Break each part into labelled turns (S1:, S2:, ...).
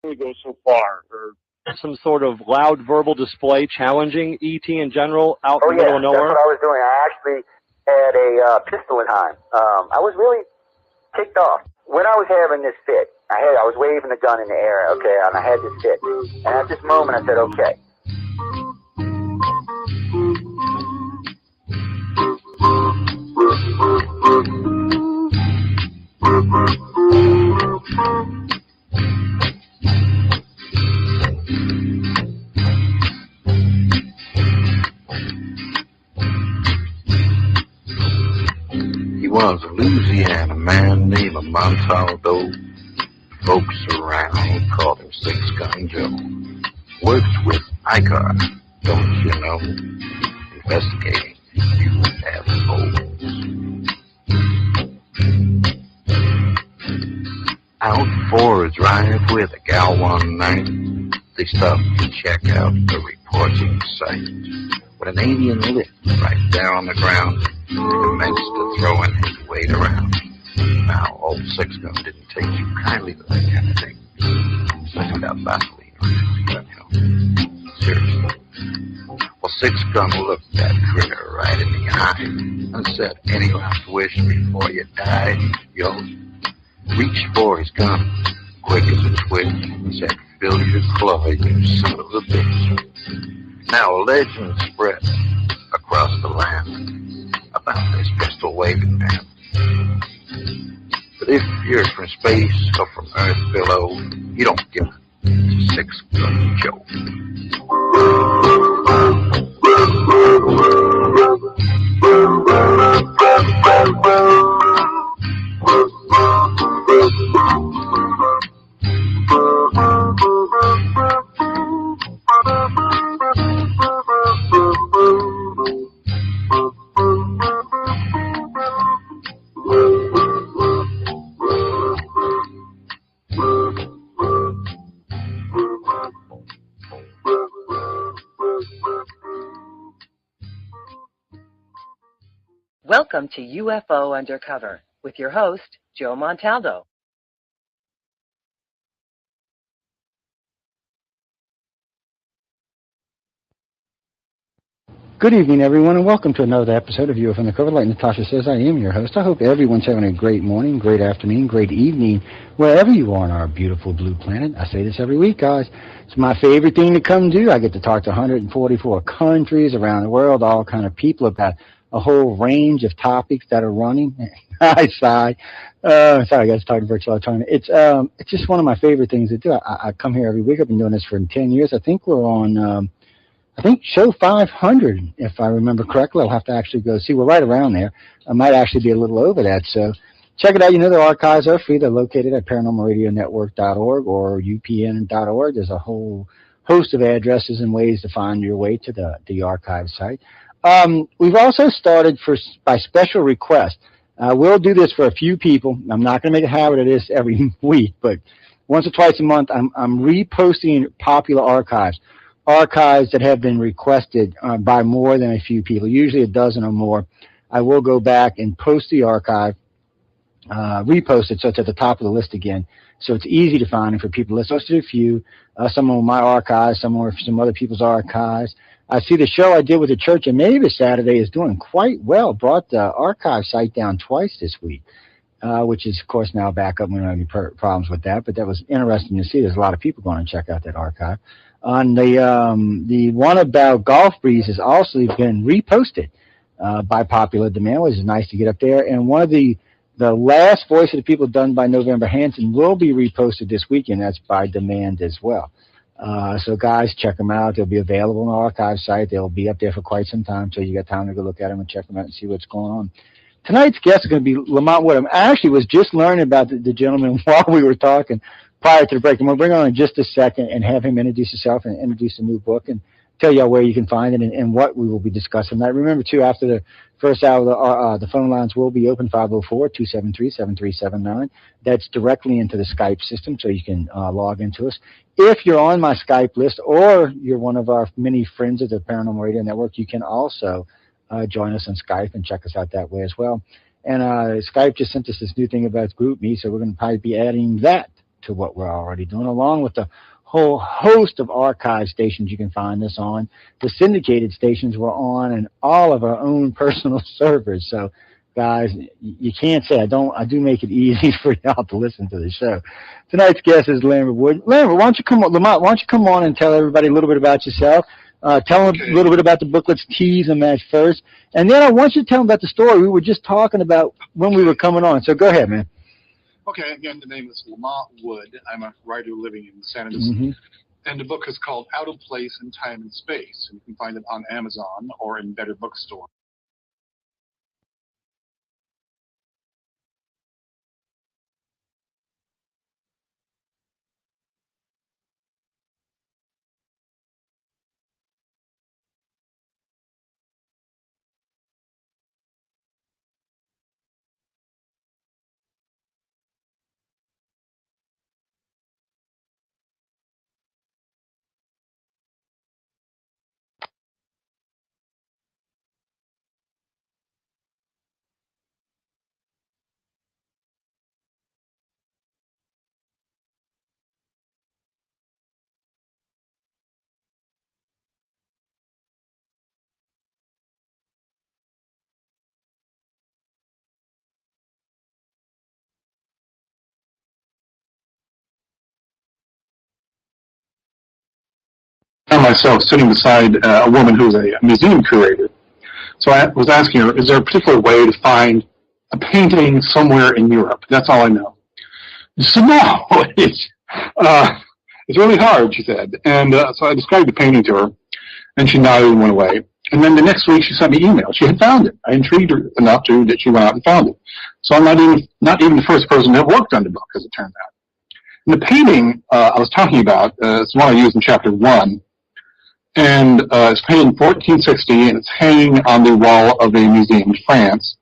S1: only go so far, or
S2: some sort of loud verbal display challenging ET in general out
S3: Oh
S2: in the middle
S3: yeah,
S2: of
S3: that's
S2: nowhere?
S3: what I was doing. I actually had a pistol in time. I was really ticked off when I was having this fit. I was waving the gun in the air, okay, and I had this fit. And at this moment, I said, okay.
S4: He was a Louisiana man named Montaldo. Folks around called him Six Gun Joe. Works with ICAR, don't you know? Investigating UFOs. Out for a drive with a gal one night, they stopped to check out the reporting site. When an alien lit right there on the ground, he commenced to throwing his weight around. Now, old Six Gun didn't take too kindly to that kind of thing, especially without Vaseline or anything, you know. Seriously. Well, Six Gun looked that critter right in the eye and said, "Any last wish before you die?" Yo, reached for his gun, quick as a twitch, and said, "Fill your claw, you son of a bitch." Now, a legend spread across the land about this pistol-waving man. But if you're from space or from Earth below, you don't give a Six Gun Joe.
S5: Welcome to UFO Undercover with your host, Joe Montaldo.
S6: Good evening, everyone, and welcome to another episode of UFO Undercover. Like Natasha says, I am your host. I hope everyone's having a great morning, great afternoon, great evening, wherever you are on our beautiful blue planet. I say this every week, guys. It's my favorite thing to come do. I get to talk to 144 countries around the world, all kind of people about a whole range of topics that are running. I sigh. Sorry, guys, talking virtual autonomy. It's just one of my favorite things to do. I come here every week. I've been doing this for 10 years. I think we're on... I think show 500, if I remember correctly. I'll have to actually go see. We're right around there. I might actually be a little over that. So check it out. You know, the archives are free. They're located at paranormalradionetwork.org or upn.org. There's a whole host of addresses and ways to find your way to the archive site. We've also started by special request. We'll do this for a few people. I'm not going to make a habit of this every week, but once or twice a month, I'm reposting popular archives that have been requested by more than a few people, usually a dozen or more. I will go back and post the archive, repost it so it's at the top of the list again, so it's easy to find and for people. Let's post it a few. Some of my archives, some are some other people's archives. I see the show I did with the Church of Mavis Saturday is doing quite well. Brought the archive site down twice this week, which is, of course, now back up. We don't have any problems with that, but that was interesting to see. There's a lot of people going to check out that archive. On the one about Golf Breeze has also been reposted by popular demand, which is nice to get up there. And one of the last Voice of the People done by November Hansen will be reposted this weekend. That's by demand as well. So guys, check them out. They'll be available on the archive site. They'll be up there for quite some time, so you got time to go look at them and check them out and see what's going on. Tonight's guest is going to be Lamont Woodham. I actually was just learning about the gentleman while we were talking prior to the break. And we'll bring on in just a second and have him introduce himself and introduce the new book and tell y'all where you can find it and what we will be discussing. Now, remember, too, after the first hour, the phone lines will be open, 504-273-7379. That's directly into the Skype system, so you can log into us. If you're on my Skype list or you're one of our many friends of the Paranormal Radio Network, you can also join us on Skype and check us out that way as well. And Skype just sent us this new thing about GroupMe, so we're going to probably be adding that to what we're already doing, along with the whole host of archive stations you can find this on. The syndicated stations we're on, and all of our own personal servers. So, guys, you can't say I do make it easy for y'all to listen to the show. Tonight's guest is Lambert Wood. Lambert, why don't you come on? Lamont, why don't you come on and tell everybody a little bit about yourself? Tell them a little bit about the book. Let's tease them at first, and then I want you to tell them about the story we were just talking about when we were coming on. So go ahead, man.
S1: Okay, again, the name is Lamont Wood. I'm a writer living in San Francisco, and the book is called Out of Place in Time and Space, and you can find it on Amazon or in better bookstores. I found myself sitting beside a woman who was a museum curator. So I was asking her, is there a particular way to find a painting somewhere in Europe? That's all I know. She said, no, it's really hard, she said. And so I described the painting to her, and she nodded and went away. And then the next week she sent me an email. She had found it. I intrigued her enough that she went out and found it. So I'm not even the first person to have worked on the book, as it turned out. And the painting I was talking about is one I used in chapter 1. And it's painted in 1460, and it's hanging on the wall of a museum in France.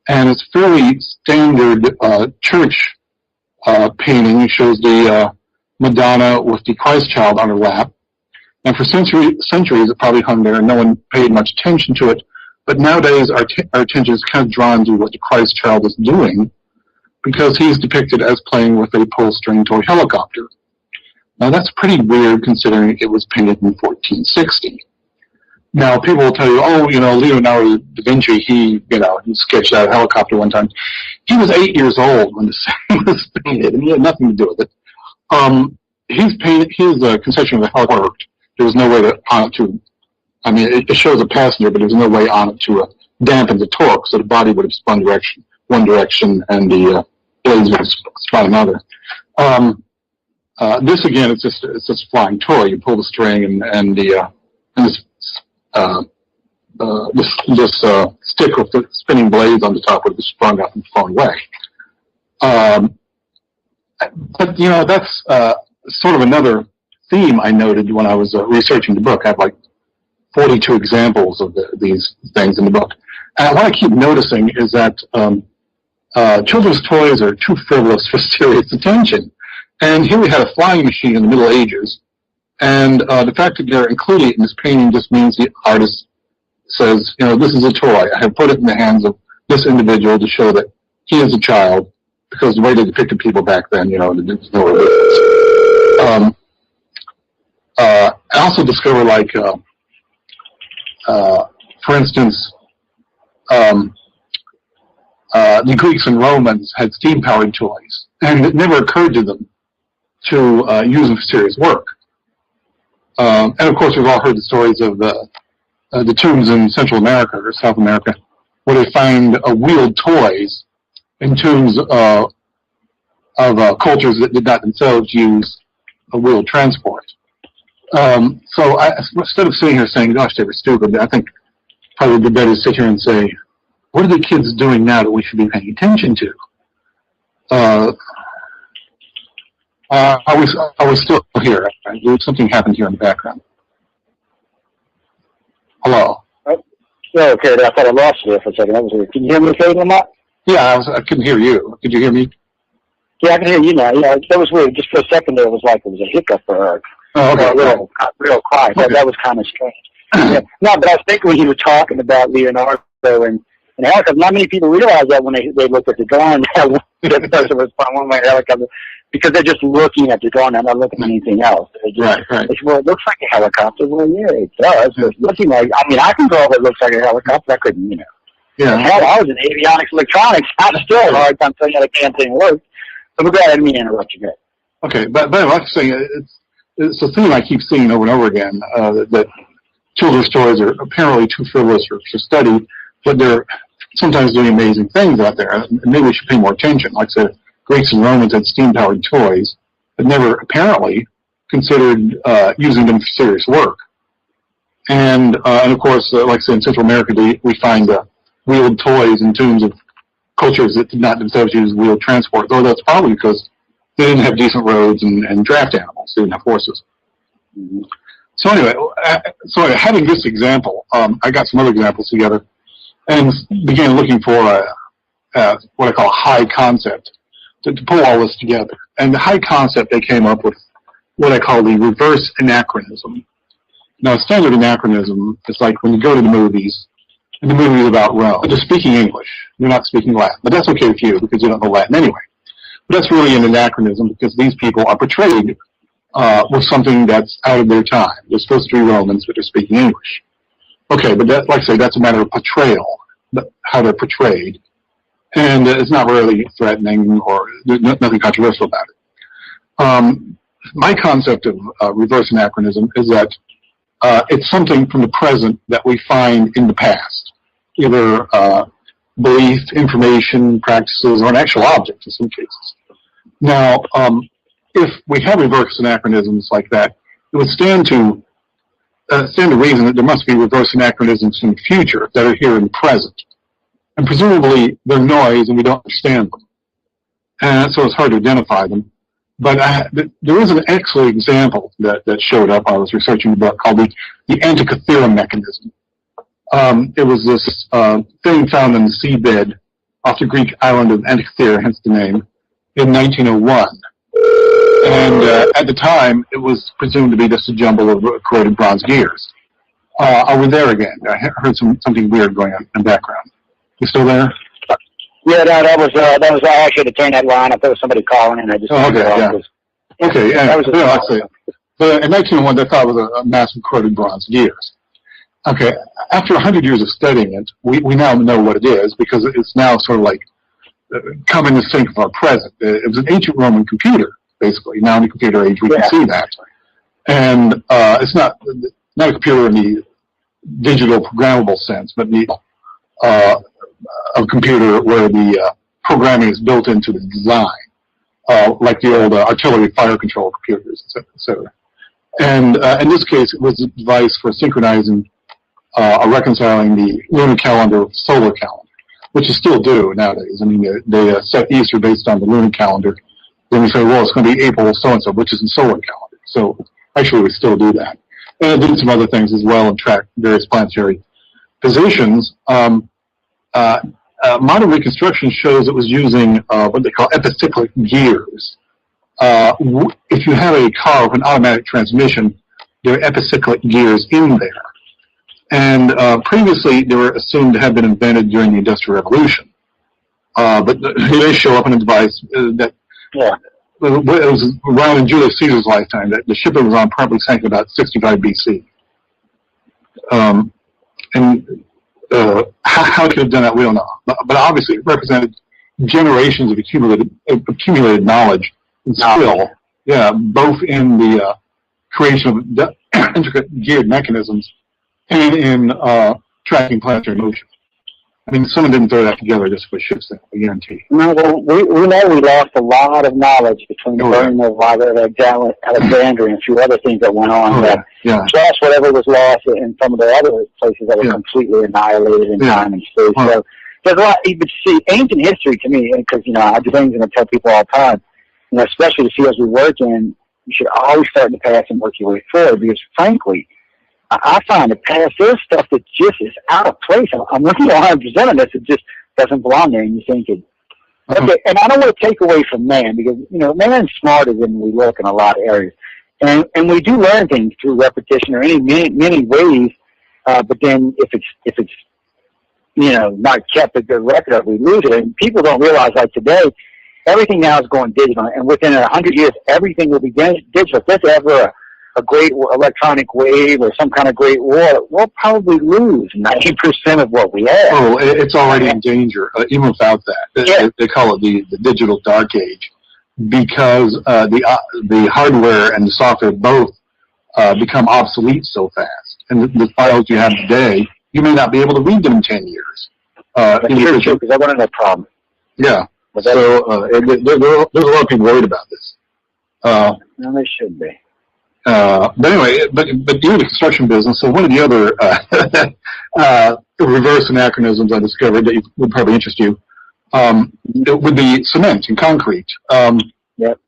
S1: And it's fairly standard church painting. It shows the Madonna with the Christ child on her lap. And for centuries, it probably hung there, and no one paid much attention to it. But nowadays, our attention is kind of drawn to what the Christ child is doing, because he's depicted as playing with a pull-string toy helicopter. Now, that's pretty weird considering it was painted in 1460. Now, people will tell you, oh, Leonardo da Vinci, he sketched that helicopter one time. He was 8 years old when the thing was painted, and he had nothing to do with it. His conception of the helicopter worked. There was no way on it to, it shows a passenger, but there was no way on it to dampen the torque, so the body would have spun one direction, and the blades would have spun another. This again, it's just a flying toy. You pull the string, and this stick with the spinning blades on the top would have sprung up and flown away. But that's sort of another theme I noted when I was researching the book. I have like 42 examples of these things in the book. And what I keep noticing is that children's toys are too frivolous for serious attention. And here we had a flying machine in the Middle Ages, and the fact that they're including it in this painting just means the artist says, this is a toy. I have put it in the hands of this individual to show that he is a child, because the way they depicted people back then, there's no difference. I also discovered, like, for instance, the Greeks and Romans had steam-powered toys, and it never occurred to them to use them for serious work. And of course, we've all heard the stories of the tombs in Central America or South America, where they find wheeled toys in tombs of cultures that did not themselves use a wheeled transport. So instead of sitting here saying, gosh, they were stupid, I think probably it'd be better to sit here and say, what are the kids doing now that we should be paying attention to? Are we still here? Something happened here in the background. Hello?
S3: Yeah, okay, I thought I lost you there for a second. Can you hear me okay, Lamont?
S1: Yeah, I couldn't hear you. Could you hear me?
S3: Yeah, I can hear you now. That was weird. Just for a second there, it was like there was a hiccup or real quiet.
S1: Okay.
S3: That was kind of strange. Yeah. No, but I was thinking when you were talking about Leonardo and
S7: in a helicopter. Not many people realize that when they look at the drawing that the person was on one way helicopter, because they're just looking at the drawing, they're not looking at anything else.
S1: Right.
S7: They say, well, it looks like a helicopter. Well, yeah, it does. But it's looking like, I mean, I can draw if it looks like a helicopter. I couldn't, you know.
S1: Yeah.
S7: Hell, I was in avionics electronics. I'm still a hard time telling you how the damn thing works. So go ahead, I didn't mean to interrupt you. Good.
S1: Okay, but like I'm saying, it's a theme I keep seeing over and over again, that children's stories are apparently too frivolous for study, but they're sometimes doing amazing things out there. And maybe we should pay more attention. Like I said, Greeks and Romans had steam-powered toys, but never apparently considered using them for serious work. And of course, like I said, in Central America, we find wheeled toys in tombs of cultures that did not themselves use wheeled transport, though that's probably because they didn't have decent roads and draft animals. They didn't have horses. Mm-hmm. So anyway, having this example, I got some other examples together and began looking for what I call a high concept to pull all this together. And the high concept, they came up with what I call the reverse anachronism. Now, standard anachronism is like when you go to the movies, and the movie is about Rome, but they're speaking English. You're not speaking Latin. But that's okay with you because you don't know Latin anyway. But that's really an anachronism because these people are portrayed with something that's out of their time. They're supposed to be Romans, but they're speaking English. Okay, but that, like I say, that's a matter of portrayal, how they're portrayed. And it's not really threatening or there's nothing controversial about it. My concept of reverse anachronism is that it's something from the present that we find in the past, either belief, information, practices, or an actual object in some cases. Now, if we have reverse anachronisms like that, it would stand to reason that there must be reverse anachronisms in the future that are here in the present. And presumably they're noise and we don't understand them. And so it's hard to identify them. But there is an excellent example that showed up while I was researching the book called the Antikythera mechanism. It was this thing found in the seabed off the Greek island of Antikythera, hence the name, in 1901. And at the time, it was presumed to be just a jumble of corroded bronze gears. Are we there again? I heard something weird going on in the background. You still there?
S7: Yeah, no, that was I actually had to turn that line. I thought it was somebody calling, and I just.
S1: Oh, okay, yeah. Okay, yeah. That was I'd say. But in 1901, they thought it was a mass of corroded bronze gears. Okay, after 100 years of studying it, we now know what it is because it's now sort of like coming to think of our present. It was an ancient Roman computer, basically. Now in the computer age, we can see that. And it's not a computer in the digital programmable sense, but the a computer where the programming is built into the design, like the old artillery fire control computers, et cetera. And in this case, it was a device for synchronizing or reconciling the lunar calendar with solar calendar, which you still do nowadays. I mean, they set Easter based on the lunar calendar. Then we say, well, it's going to be April so-and-so, which is in solar calendar. So actually, we still do that. And it did some other things as well and track various planetary positions. Modern reconstruction shows it was using what they call epicyclic gears. If you have a car with an automatic transmission, there are epicyclic gears in there. And previously, they were assumed to have been invented during the Industrial Revolution. But they show up in a device that it was around in Julius Caesar's lifetime. That the ship it was on probably sank in about 65 BC. How it could have done that, we don't know. But obviously, it represented generations of accumulated knowledge and skill. Yeah, both in the creation of intricate geared mechanisms and in tracking planetary motion. I mean, someone didn't throw that together just for ship sailing, I guarantee.
S7: No, well, we know we lost a lot of knowledge between the burning of Alexandria and a few other things that went on. Plus whatever was lost in some of the other places that were completely annihilated in time and space. So there's a lot. But you see, ancient history to me, because I do things and I tell people all the time, especially the fields we work in, you should always start in the past and work your way forward. Because frankly, I find the past, there's stuff that just is out of place. I'm looking at 100% of this, it just doesn't belong there, and you think it. Okay, and I don't want to take away from man, because, man's smarter than we look in a lot of areas. And we do learn things through repetition or many ways, but then if it's not kept a good record of, we lose it. And people don't realize, like today, everything now is going digital, and within 100 years, everything will be digital. If there's ever a great electronic wave or some kind of great war, we'll probably lose 90% of what we have.
S1: Oh, it's already in danger, even without that. They call it the digital dark age, because the hardware and the software both become obsolete so fast. And the files you have today, you may not be able to read them in 10 years.
S7: That's true, because I run into that problem.
S1: Yeah. So there's a lot of people worried about this.
S7: No, they should be.
S1: But anyway, but you're in the construction business, so one of the other reverse anachronisms I discovered that would probably interest you would be cement and concrete.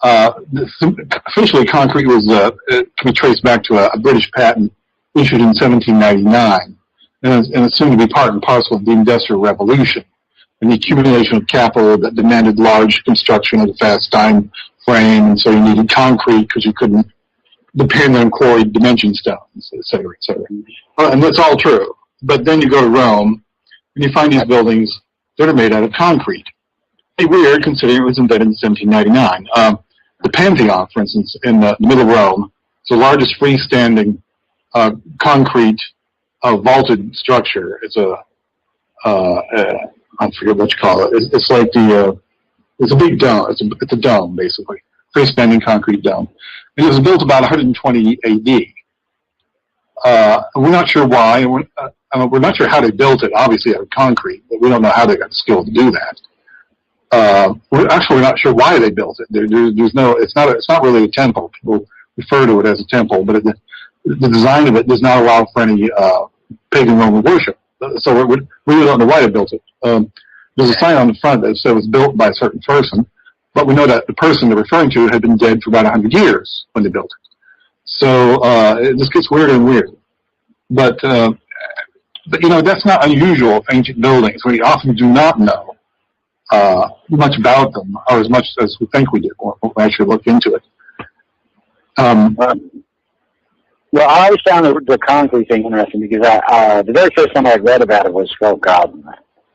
S1: Officially, concrete can be traced back to a British patent issued in 1799, and it's soon to be part and parcel of the Industrial Revolution and the accumulation of capital that demanded large construction of a fast time frame, and so you needed concrete because you couldn't depend on quarried dimension stones, et cetera, et cetera. And that's all true. But then you go to Rome, and you find these buildings that are made out of concrete. It's weird, considering it was invented in 1799. The Pantheon, for instance, in the middle of Rome, is the largest freestanding concrete vaulted structure. It's I forget what you call it. It's like it's a big dome. It's a dome, basically. Freestanding concrete dome. And it was built about 120 AD. We're not sure why. We're not sure how they built it, obviously out of concrete, but we don't know how they got the skill to do that. We're not sure why they built it. It's not really a temple. People refer to it as a temple, but the design of it does not allow for any pagan Roman worship. So we really don't know why they built it. There's a sign on the front that says it was built by a certain person, but we know that the person they're referring to had been dead for about 100 years when they built it. So it just gets weirder and weirder. But that's not unusual of ancient buildings. We often do not know much about them, or as much as we think we do when we actually look into it.
S7: Well, I always found the concrete thing interesting because the very first time I read about it was,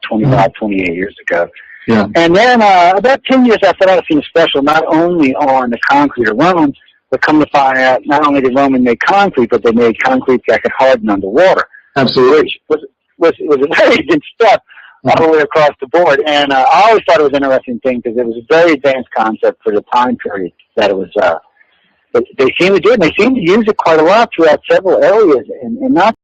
S7: 28 years ago.
S1: Yeah.
S7: And then about 10 years after that, I seen a special not only on the concrete of Rome, but come to find out not only did Roman make concrete, but they made concrete that could harden underwater.
S1: Absolutely.
S7: Which was a very good step all the way across the board. And I always thought it was an interesting thing because it was a very advanced concept for the time period that it was. They seem to do it, and they seem to use it quite a lot throughout several areas, and not